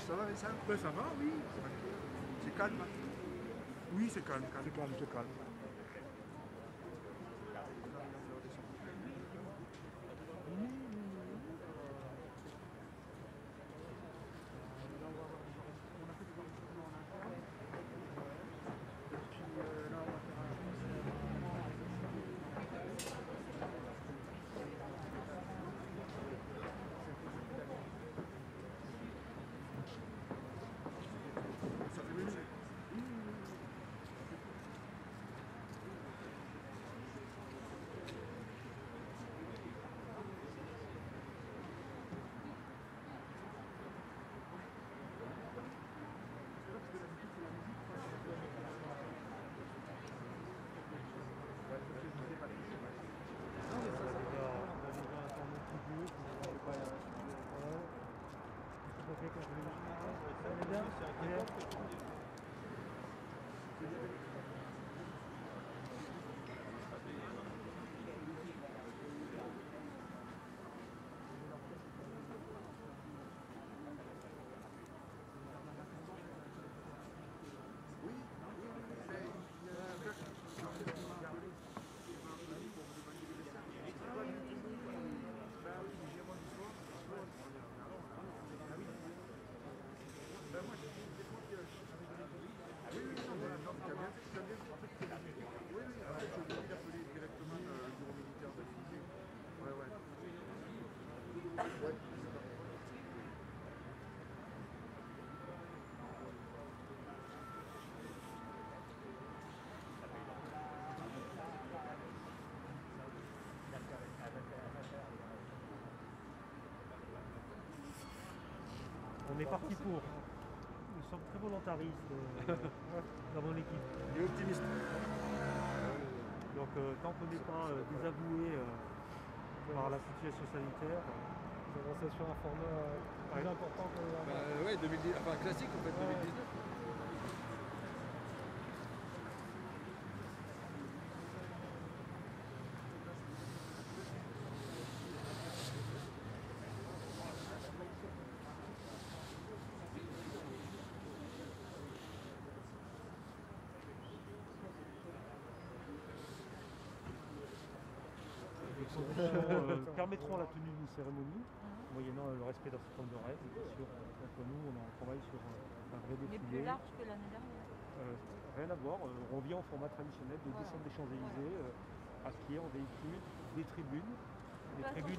Ça va, Vincent? Ben ça va, oui. C'est calme? Oui, c'est calme, c'est calme, c'est calme. Ça fait mieux. On est parti pour. Nous sommes très volontaristes dans mon équipe. Et optimiste. Donc tant qu'on n'est pas désavoué par la situation sanitaire. Vous avancez sur un format plus important que Ouais, 2010, enfin classique en fait, 2019. Les conditions permettront la tenue d'une cérémonie, moyennant le respect d'un certain nombre de règles. Bien sûr, entre nous, on travaille sur un vrai Mais défilé. plus large que l'année dernière. Rien à voir, on revient au format traditionnel de descente des Champs-Élysées, à pied, en véhicule, des tribunes. Des tribunes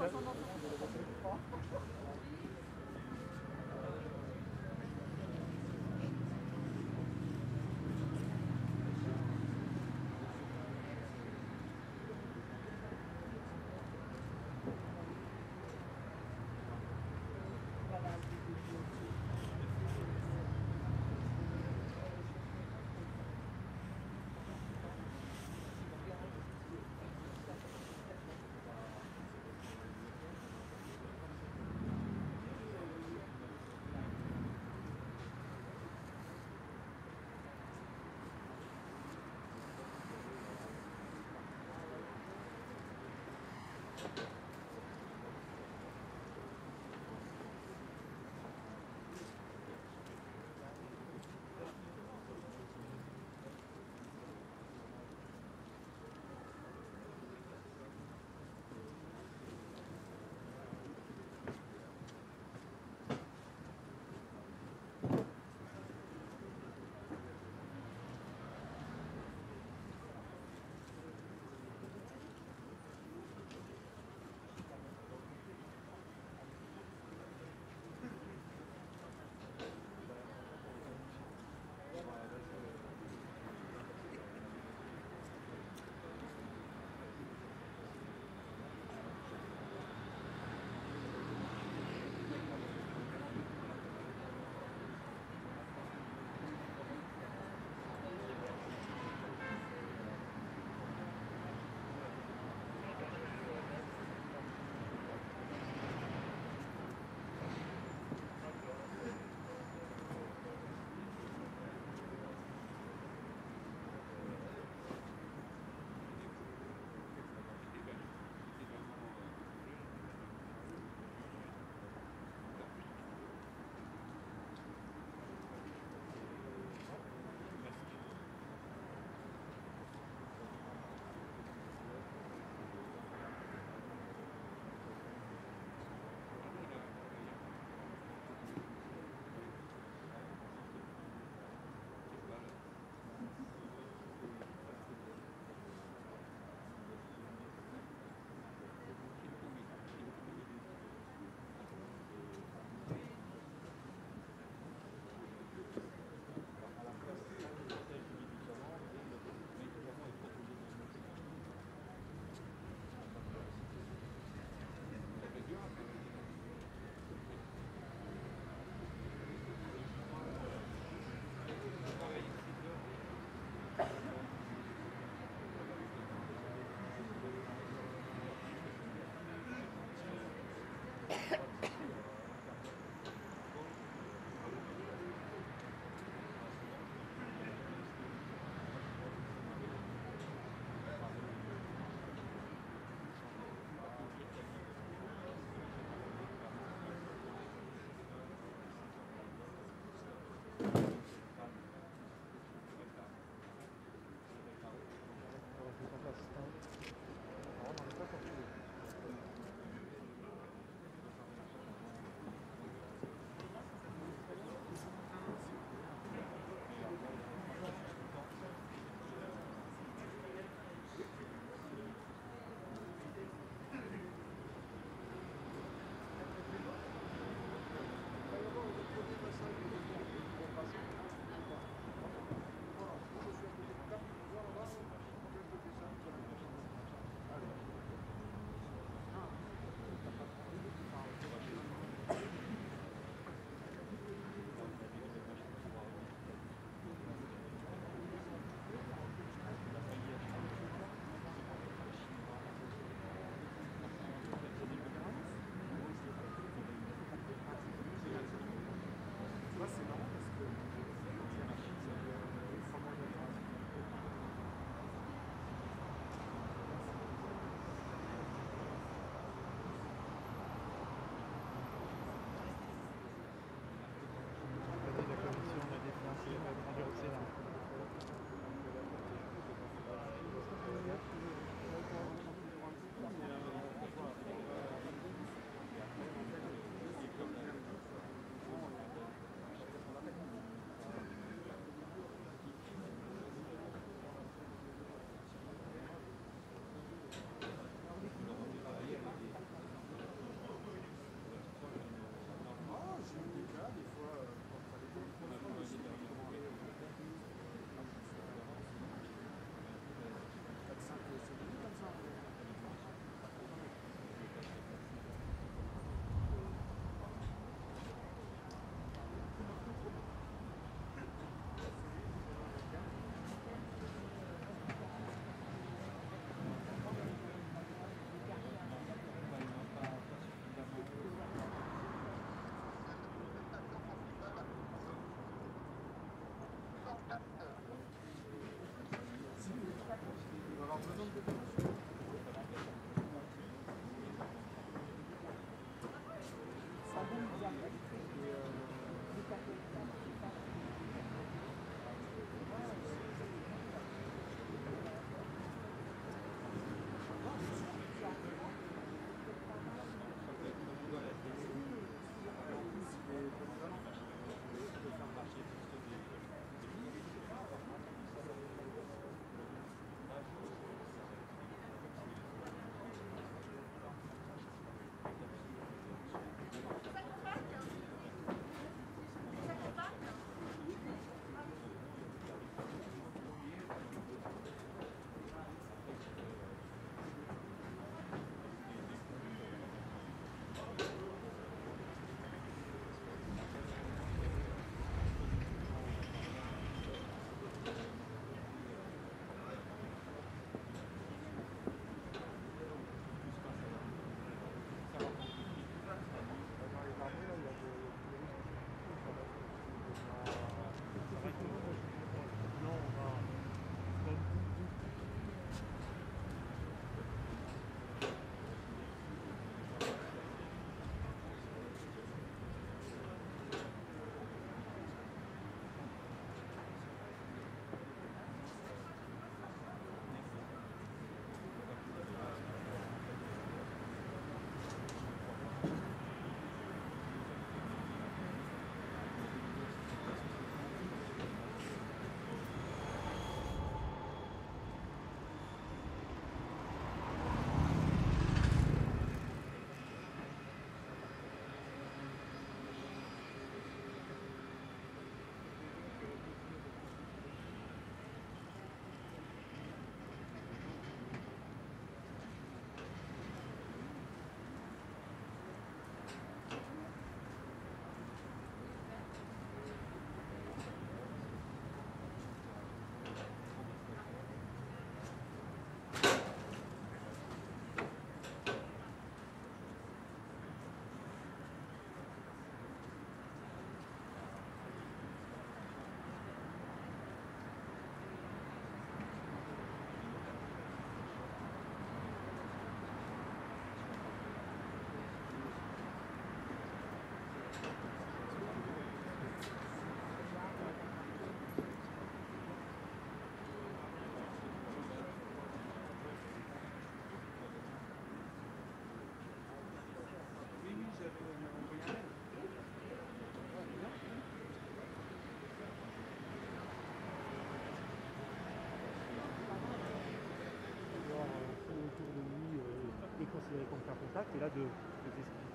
considéré comme cas contact, et là de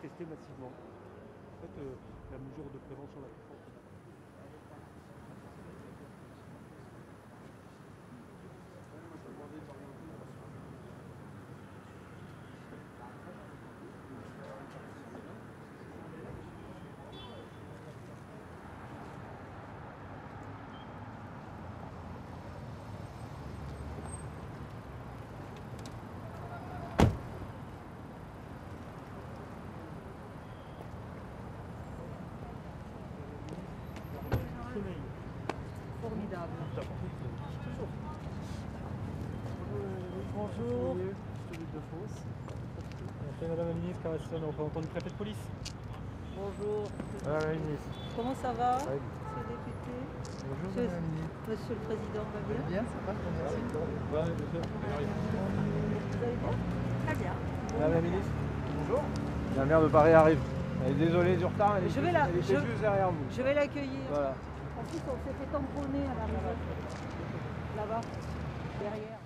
tester massivement. En fait, la mesure de prévention la plus forte. Sommeil. Formidable. Toujours. Bonjour. Celui de fausse. Madame la ministre, on peut entendre le préfet de police. Bonjour. Madame la ministre. Comment ça va, Oui. monsieur le député? Bonjour Monsieur- Madame la ministre. Monsieur le Président, va bien? Bien, ça va, je vous remercie. Vous allez bien? Très bien. Madame la ministre, bonjour. La maire de Paris arrive. Elle est désolée du retard, elle Je vais la- était je- juste derrière vous. Je vais l'accueillir. Voilà. En plus, on s'est fait tamponner à l'arrivée. Là-bas, derrière.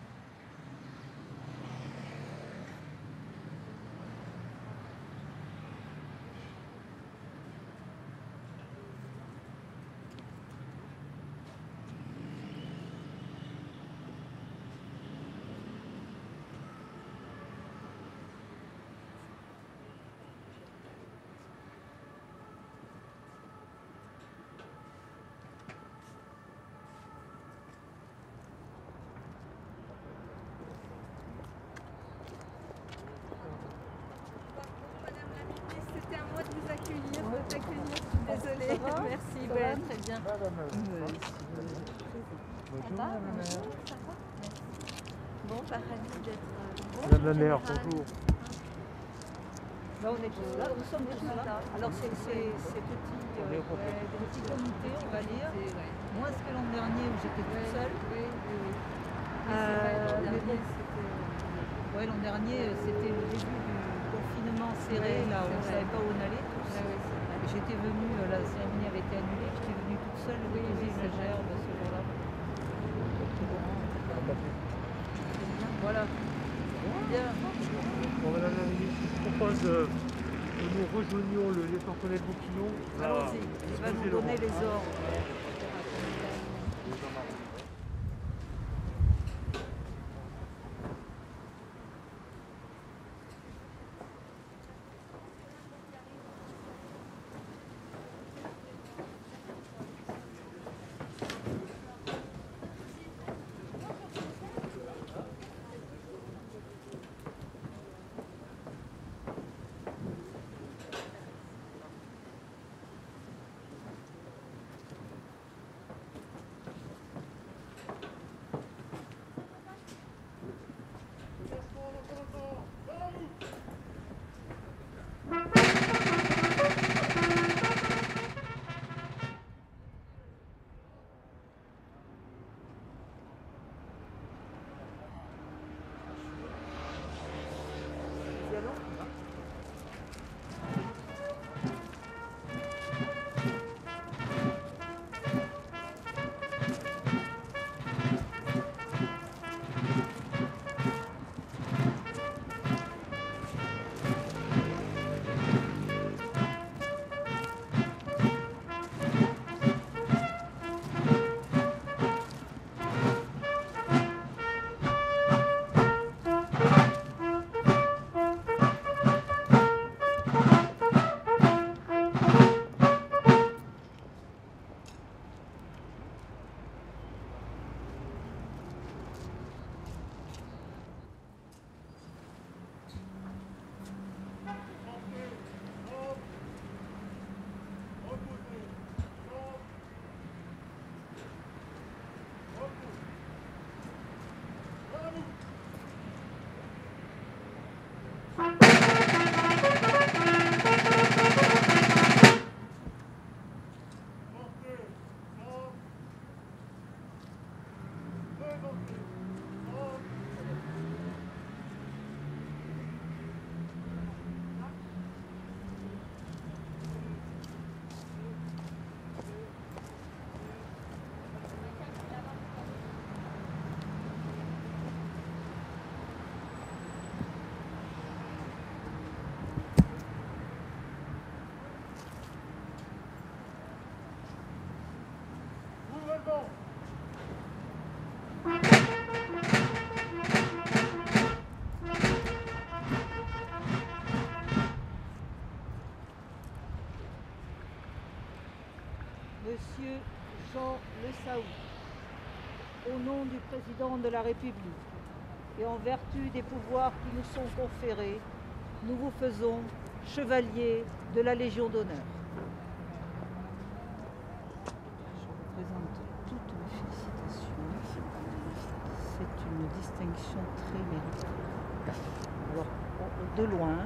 Madame la ministre, c'était à moi de vous accueillir, de t'accueillir, je suis désolée. Ça va? Merci, Ça ouais, va? très bien. Madame la ministre. Bonjour Ça va, Madame la maire. bonjour, ça va? Bon, bah, ravie d'être. Madame la maire, général. bonjour. Là, on est tous là, nous sommes tous là. Alors, c'est ces petits, On est au complet. des petits comités, on va dire. Ouais. Moins que l'an dernier où j'étais toute seule. Oui, oui, oui. Mais Mais bon, c'était. ouais, l'an dernier, c'était le début du confinement serré, Ouais, là, où on ne c'est savait vrai. pas où on allait tous. Ouais, ouais, c'est vrai. J'étais venue, la cérémonie avait été annulée, j'étais venue toute seule Oui, déposer oui, une c'est vrai. gerbe ce jour-là. Voilà. Bien. Bon, Madame la ministre, je vous propose que nous rejoignions le lieutenant-colonel Bouquillon. Allons-y, il va nous donner les ordres. Monsieur Jean Le Saoud, au nom du Président de la République et en vertu des pouvoirs qui nous sont conférés, nous vous faisons chevalier de la Légion d'honneur. Je vous présente toutes mes félicitations. C'est une distinction très méritée. Alors, de loin.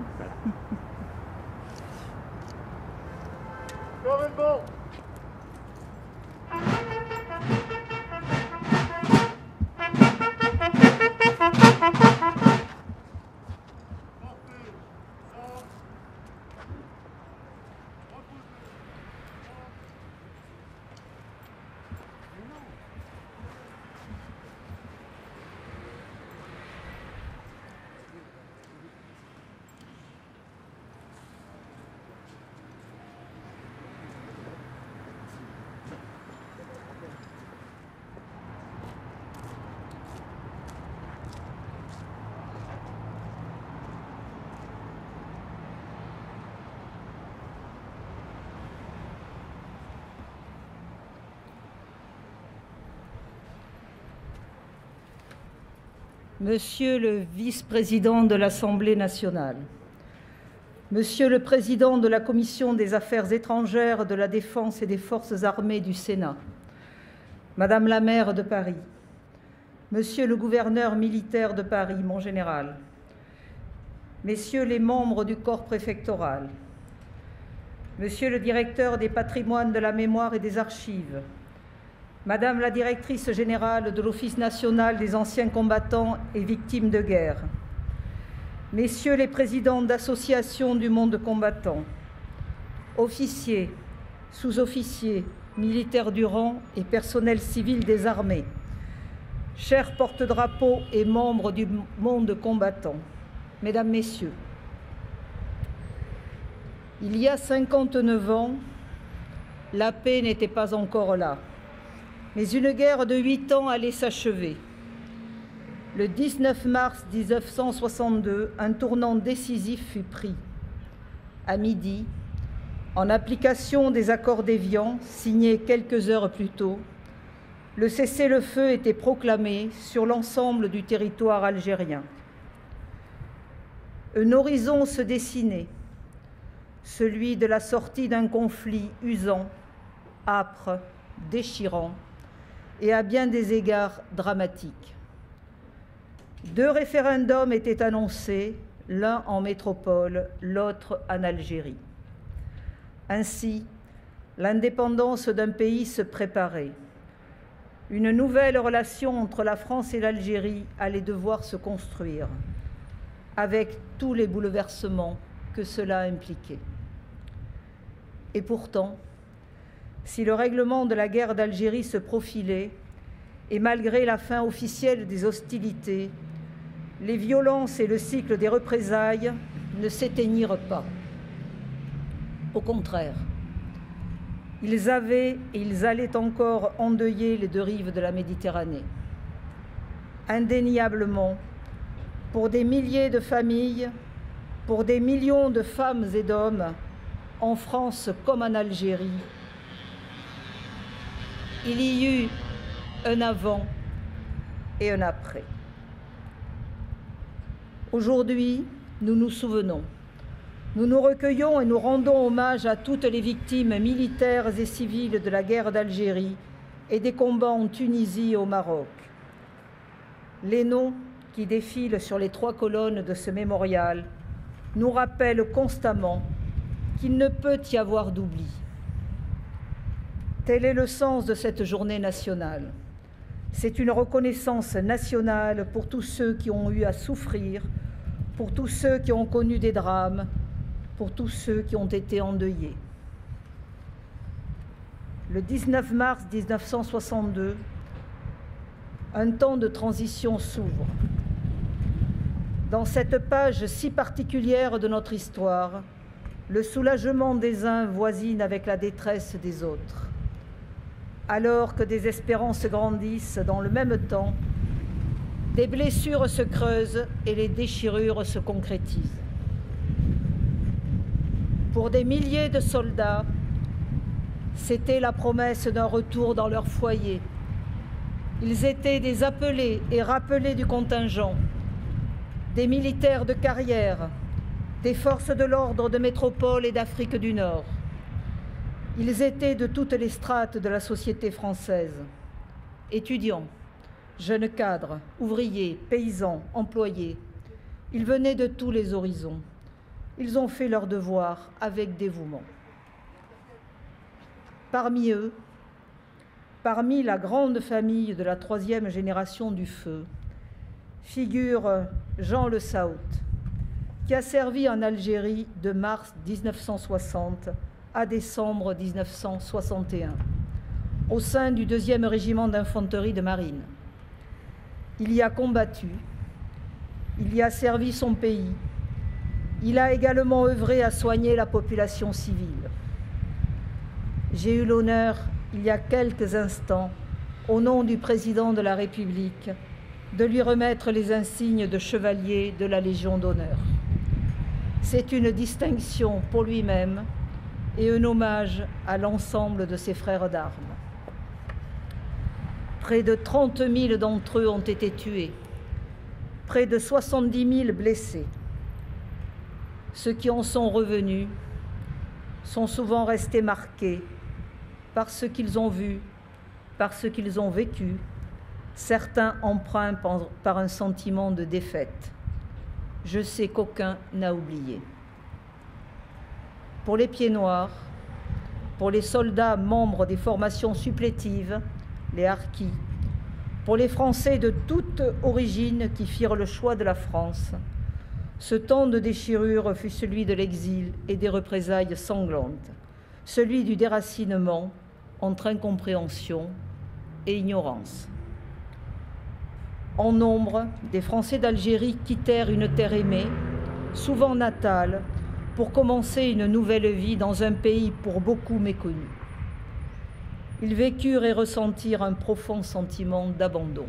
Monsieur le vice-président de l'Assemblée nationale, Monsieur le président de la Commission des Affaires étrangères, de la Défense et des Forces armées du Sénat, Madame la maire de Paris, Monsieur le gouverneur militaire de Paris, mon général, Messieurs les membres du corps préfectoral, Monsieur le directeur des patrimoines de la mémoire et des archives, Madame la directrice générale de l'Office national des anciens combattants et victimes de guerre, Messieurs les présidents d'associations du monde combattant, officiers, sous-officiers, militaires du rang et personnel civil des armées, chers porte-drapeaux et membres du monde combattant, Mesdames, Messieurs, il y a 59 ans, la paix n'était pas encore là. Mais une guerre de 8 ans allait s'achever. Le 19 mars 1962, un tournant décisif fut pris. À midi, en application des accords d'Évian, signés quelques heures plus tôt, le cessez-le-feu était proclamé sur l'ensemble du territoire algérien. Un horizon se dessinait, celui de la sortie d'un conflit usant, âpre, déchirant, et à bien des égards dramatiques. 2 référendums étaient annoncés, l'un en métropole, l'autre en Algérie. Ainsi, l'indépendance d'un pays se préparait. Une nouvelle relation entre la France et l'Algérie allait devoir se construire, avec tous les bouleversements que cela impliquait. Et pourtant, si le règlement de la guerre d'Algérie se profilait, et malgré la fin officielle des hostilités, les violences et le cycle des représailles ne s'éteignirent pas. Au contraire, ils avaient et ils allaient encore endeuiller les 2 rives de la Méditerranée. Indéniablement, pour des milliers de familles, pour des millions de femmes et d'hommes, en France comme en Algérie, il y eut un avant et un après. Aujourd'hui, nous nous souvenons, nous nous recueillons et nous rendons hommage à toutes les victimes militaires et civiles de la guerre d'Algérie et des combats en Tunisie et au Maroc. Les noms qui défilent sur les 3 colonnes de ce mémorial nous rappellent constamment qu'il ne peut y avoir d'oubli. Tel est le sens de cette journée nationale. C'est une reconnaissance nationale pour tous ceux qui ont eu à souffrir, pour tous ceux qui ont connu des drames, pour tous ceux qui ont été endeuillés. Le 19 mars 1962, un temps de transition s'ouvre. Dans cette page si particulière de notre histoire, le soulagement des uns voisine avec la détresse des autres. Alors que des espérances grandissent, dans le même temps, des blessures se creusent et les déchirures se concrétisent. Pour des milliers de soldats, C'était la promesse d'un retour dans leur foyer. Ils étaient des appelés et rappelés du contingent, des militaires de carrière, des forces de l'ordre de métropole et d'Afrique du Nord. Ils étaient de toutes les strates de la société française, étudiants, jeunes cadres, ouvriers, paysans, employés. Ils venaient de tous les horizons. Ils ont fait leur devoir avec dévouement. Parmi eux, parmi la grande famille de la 3e génération du feu, figure Jean Le Saout, qui a servi en Algérie de mars 1960 à décembre 1961, au sein du 2e régiment d'infanterie de marine. Il y a combattu, il y a servi son pays, il a également œuvré à soigner la population civile. J'ai eu l'honneur, il y a quelques instants, au nom du président de la République, de lui remettre les insignes de chevalier de la Légion d'honneur. C'est une distinction pour lui-même et un hommage à l'ensemble de ses frères d'armes. Près de 30 000 d'entre eux ont été tués, près de 70 000 blessés. Ceux qui en sont revenus sont souvent restés marqués par ce qu'ils ont vu, par ce qu'ils ont vécu, certains empreints par un sentiment de défaite. Je sais qu'aucun n'a oublié. Pour les pieds noirs, pour les soldats membres des formations supplétives, les harkis, pour les Français de toute origine qui firent le choix de la France, ce temps de déchirure fut celui de l'exil et des représailles sanglantes, celui du déracinement entre incompréhension et ignorance. En nombre, des Français d'Algérie quittèrent une terre aimée, souvent natale, pour commencer une nouvelle vie dans un pays pour beaucoup méconnu. Ils vécurent et ressentirent un profond sentiment d'abandon.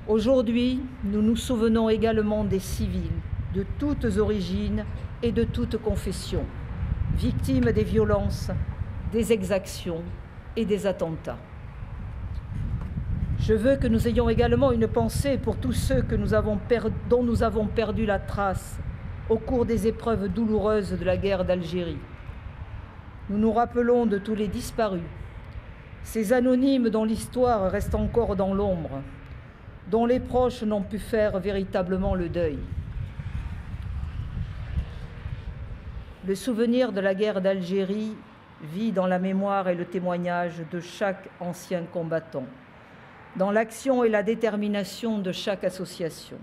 Aujourd'hui, nous nous souvenons également des civils de toutes origines et de toutes confessions, victimes des violences, des exactions et des attentats. Je veux que nous ayons également une pensée pour tous ceux dont nous avons perdu la trace au cours des épreuves douloureuses de la guerre d'Algérie. Nous nous rappelons de tous les disparus, ces anonymes dont l'histoire reste encore dans l'ombre, dont les proches n'ont pu faire véritablement le deuil. Le souvenir de la guerre d'Algérie vit dans la mémoire et le témoignage de chaque ancien combattant, dans l'action et la détermination de chaque association.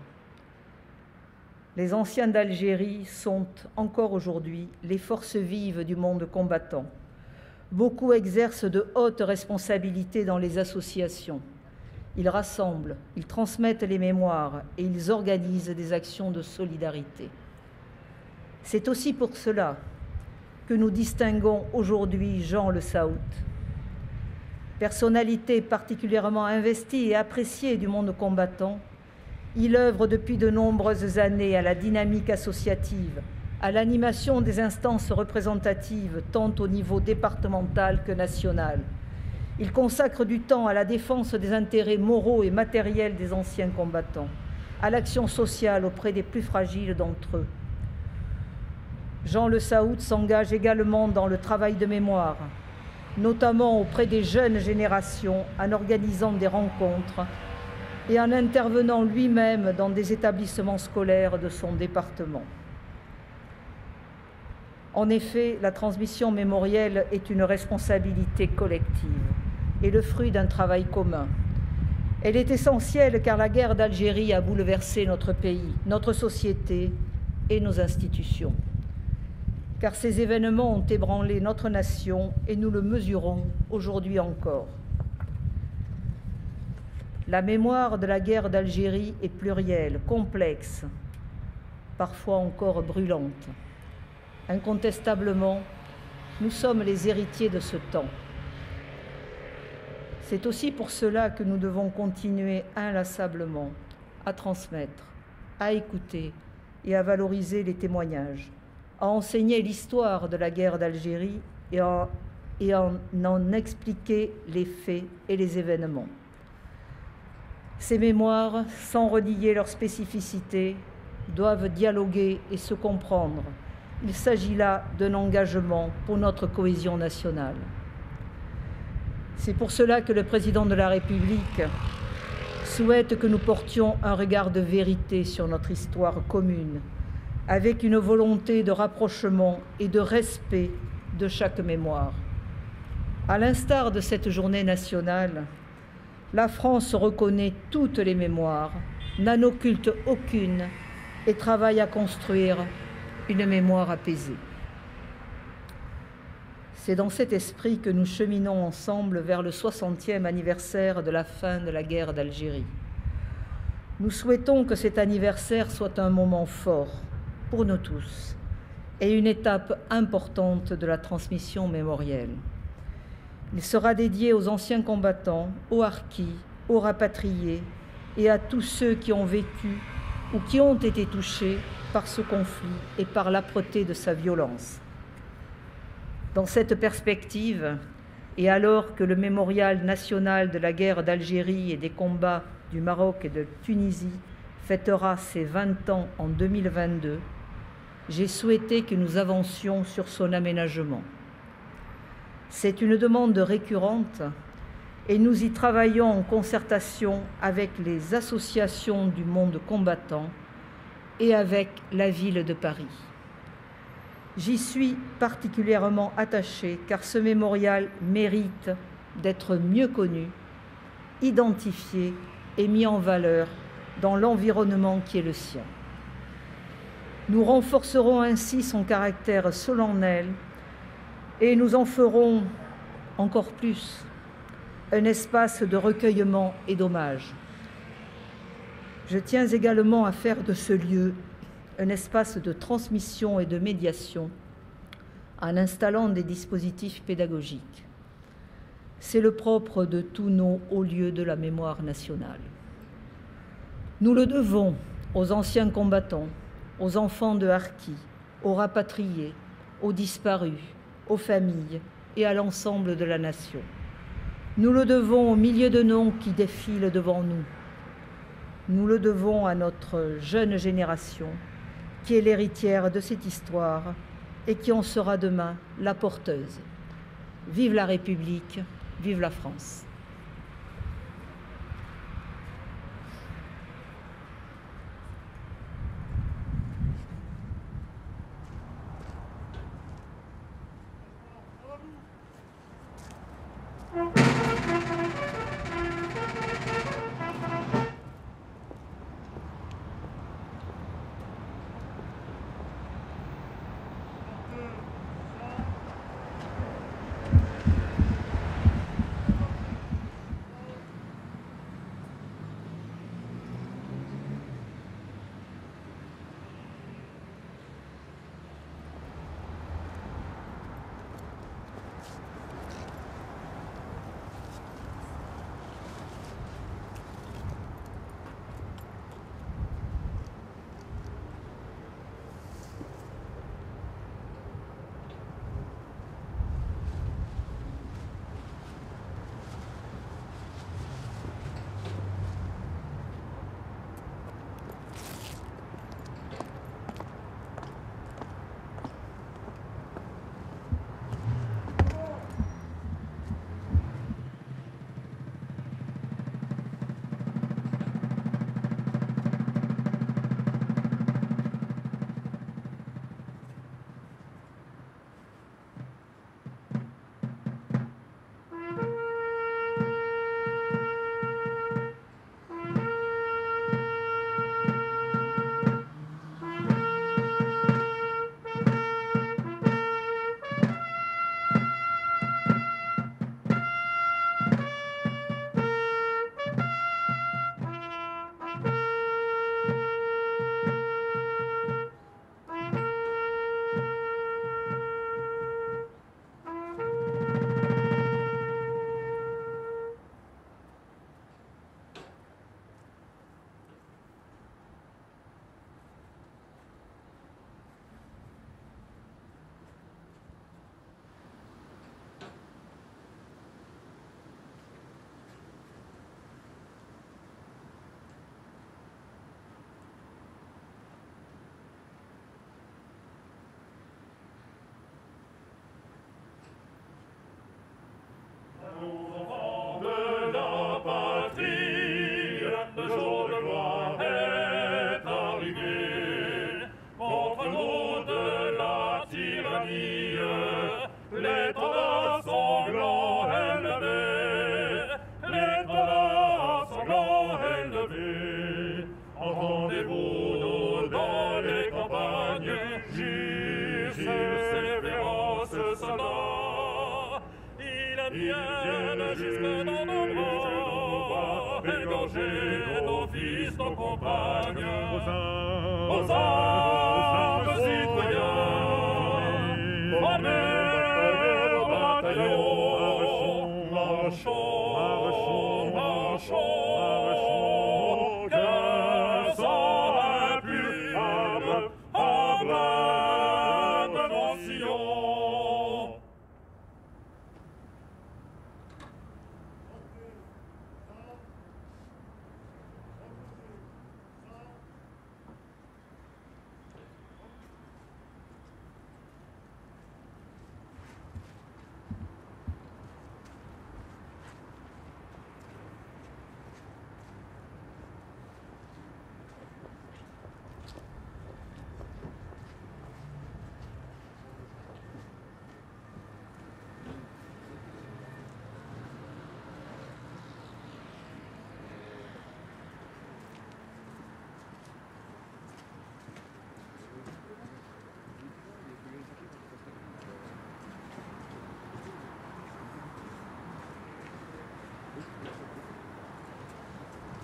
Les anciens d'Algérie sont encore aujourd'hui les forces vives du monde combattant. Beaucoup exercent de hautes responsabilités dans les associations. Ils rassemblent, ils transmettent les mémoires et ils organisent des actions de solidarité. C'est aussi pour cela que nous distinguons aujourd'hui Jean Le Saout. Personnalité particulièrement investie et appréciée du monde combattant, il œuvre depuis de nombreuses années à la dynamique associative, à l'animation des instances représentatives tant au niveau départemental que national. Il consacre du temps à la défense des intérêts moraux et matériels des anciens combattants, à l'action sociale auprès des plus fragiles d'entre eux. Jean Le Saout s'engage également dans le travail de mémoire, notamment auprès des jeunes générations en organisant des rencontres et en intervenant lui-même dans des établissements scolaires de son département. En effet, la transmission mémorielle est une responsabilité collective et le fruit d'un travail commun. Elle est essentielle car la guerre d'Algérie a bouleversé notre pays, notre société et nos institutions. Car ces événements ont ébranlé notre nation et nous le mesurons aujourd'hui encore. La mémoire de la guerre d'Algérie est plurielle, complexe, parfois encore brûlante. Incontestablement, nous sommes les héritiers de ce temps. C'est aussi pour cela que nous devons continuer inlassablement à transmettre, à écouter et à valoriser les témoignages, à enseigner l'histoire de la guerre d'Algérie et en expliquer les faits et les événements. Ces mémoires, sans renier leur spécificité, doivent dialoguer et se comprendre. Il s'agit là d'un engagement pour notre cohésion nationale. C'est pour cela que le président de la République souhaite que nous portions un regard de vérité sur notre histoire commune, avec une volonté de rapprochement et de respect de chaque mémoire. À l'instar de cette journée nationale, la France reconnaît toutes les mémoires, n'en occulte aucune et travaille à construire une mémoire apaisée. C'est dans cet esprit que nous cheminons ensemble vers le 60e anniversaire de la fin de la guerre d'Algérie. Nous souhaitons que cet anniversaire soit un moment fort pour nous tous et une étape importante de la transmission mémorielle. Il sera dédié aux anciens combattants, aux harkis, aux rapatriés et à tous ceux qui ont vécu ou qui ont été touchés par ce conflit et par l'âpreté de sa violence. Dans cette perspective, et alors que le mémorial national de la guerre d'Algérie et des combats du Maroc et de Tunisie fêtera ses 20 ans en 2022, j'ai souhaité que nous avancions sur son aménagement. C'est une demande récurrente et nous y travaillons en concertation avec les associations du monde combattant et avec la ville de Paris. J'y suis particulièrement attachée car ce mémorial mérite d'être mieux connu, identifié et mis en valeur dans l'environnement qui est le sien. Nous renforcerons ainsi son caractère solennel et nous en ferons encore plus un espace de recueillement et d'hommage. Je tiens également à faire de ce lieu un espace de transmission et de médiation en installant des dispositifs pédagogiques. C'est le propre de tous nos hauts lieux de la mémoire nationale. Nous le devons aux anciens combattants, aux enfants de harkis, aux rapatriés, aux disparus, aux familles et à l'ensemble de la nation. Nous le devons aux milliers de noms qui défilent devant nous. Nous le devons à notre jeune génération, qui est l'héritière de cette histoire et qui en sera demain la porteuse. Vive la République, vive la France. viennent jusque dans nos bras, égorger nos fils, nos compagnes. Aux armes, citoyens, formez vos bataillons, marchons, marchons, que sang impurable emblème nos sillons.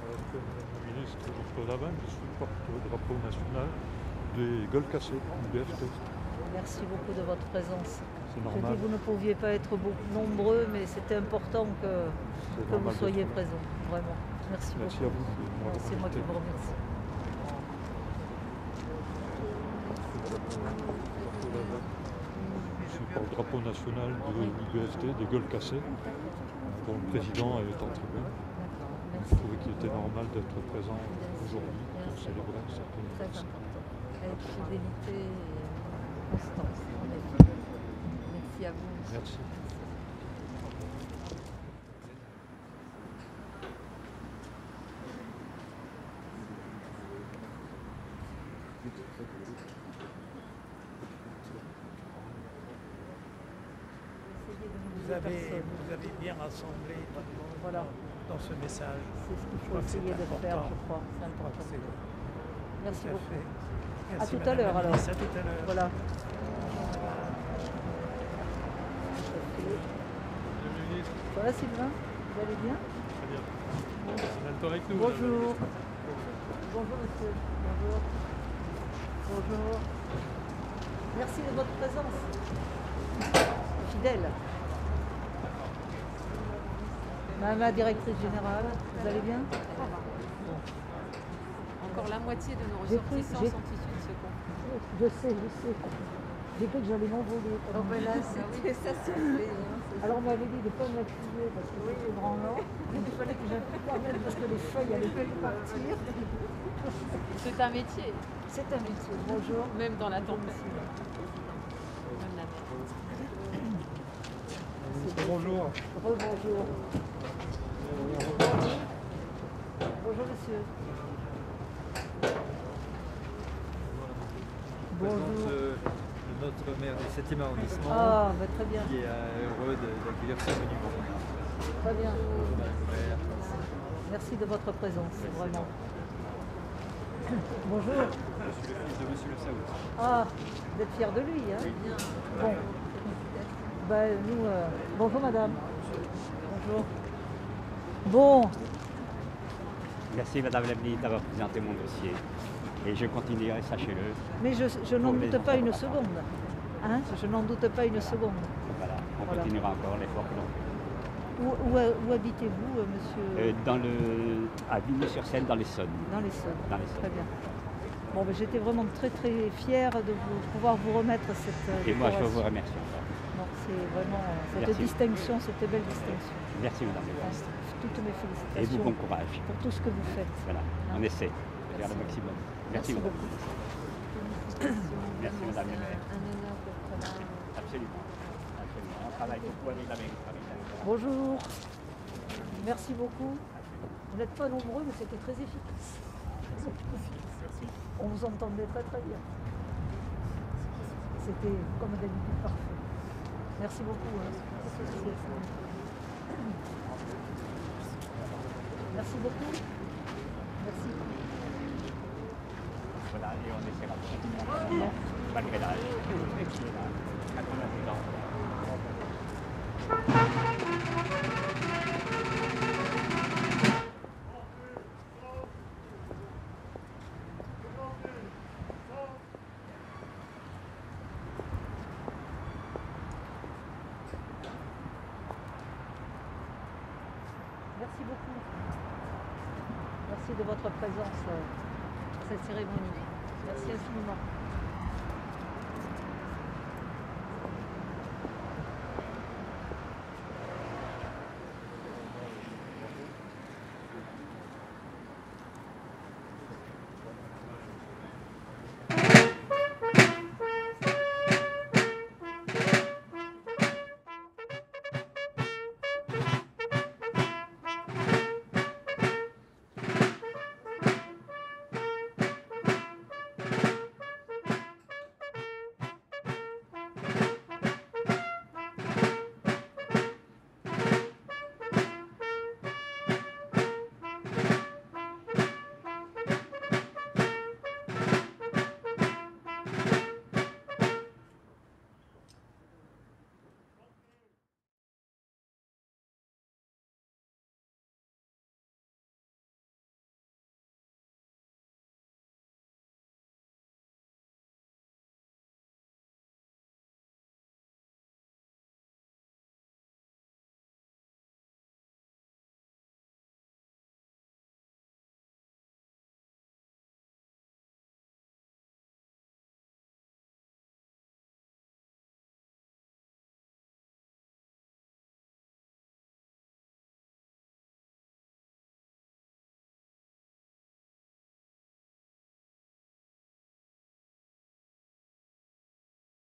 Madame la ministre, Dr Lavin, je suis porte-drapeau national des gueules cassées, du BFT. Merci beaucoup de votre présence. C'est Je normal. dis, vous ne pouviez pas être beaucoup nombreux, mais c'était important que vous normal soyez d'être là. présents. Vraiment. Merci Merci beaucoup. à vous de m'avoir C'est moi qui invité. vous remercie. Je suis porte-drapeau national de l'UBFT, des gueules cassées, dont le président est en tribune. D'accord. Je trouvais qu'il était normal d'être présent aujourd'hui pour célébrer cette Très anniversaire. important. Avec fidélité et constance, en effet. Merci à vous. Merci. Vous avez bien rassemblé Voilà. dans ce message. C'est ce qu'il Je faut crois que c'est essayer de faire, important. je crois. C'est Je crois que important. c'est Merci tout à beaucoup. fait. À Merci, tout à Madame l'heure la alors. ministre, à tout à l'heure. Voilà. Ça va Sylvain? Vous allez bien? Très bien. C'est avec nous. Bonjour. Bonjour monsieur. Bonjour. Bonjour. Merci de votre présence. Fidèle. Madame la directrice générale, vous allez bien? Encore la moitié de nos J'ai cru- ressortissants j'ai- sont issus de ce concours. Je sais. J'ai cru que j'allais m'envoler. Oh ben là, c'était ça soufflé. Alors on m'avait dit de ne pas m'accuser parce que c'était branlant. Il fallait que j'appuie quand même parce que les feuilles allaient plus partir. C'est un métier, C'est un métier. Bonjour. même dans la tempête. Même la mer. Bonjour. Rebonjour. Bonjour monsieur. Présente notre maire du 7e arrondissement Ah, bah, très bien. qui est heureux d'accueillir ce monument. Très bien. Bonjour Madame le maire. Merci de votre présence, vraiment. Bonjour. Je suis le fils de Monsieur le Saoud. Ah, vous êtes fiers de lui, hein? Bon. Bah, nous, bonjour madame. Bonjour. Bon, Merci Madame la ministre d'avoir présenté mon dossier. Et je continuerai, sachez-le. mais je n'en doute pas une seconde. Hein? Je n'en doute pas une seconde. Voilà, on Voilà. continuera encore l'effort que l'on fait. Où habitez-vous, monsieur? À Vigny-sur-Seine, dans l'Essonne. Dans l'Essonne. Dans l'Essonne. Très bien. Bon, ben, j'étais vraiment très très fière de pouvoir vous remettre cette Et moi, je décoration. vous remercie encore. Donc, c'est vraiment cette Merci. distinction, cette belle distinction. Merci Madame la ministre. Toutes mes Et vous, félicitations bon courage. pour tout ce que vous faites. Voilà, Hein? on essaie de faire le maximum. Merci Madame la ministre. Merci Madame la maire. Un honneur d'être là. Absolument. Absolument. On travaille beaucoup avec la mairie. Bonjour. Merci beaucoup. Vous n'êtes pas nombreux, mais c'était très efficace. On vous entendait très très bien. C'était comme d'habitude parfait. Merci beaucoup. Hein. Merci beaucoup. Merci. Voilà, et on essaiera de continuer malgré l'âge. 86 ans. Merci beaucoup. Merci de votre présence à cette cérémonie. Merci infiniment.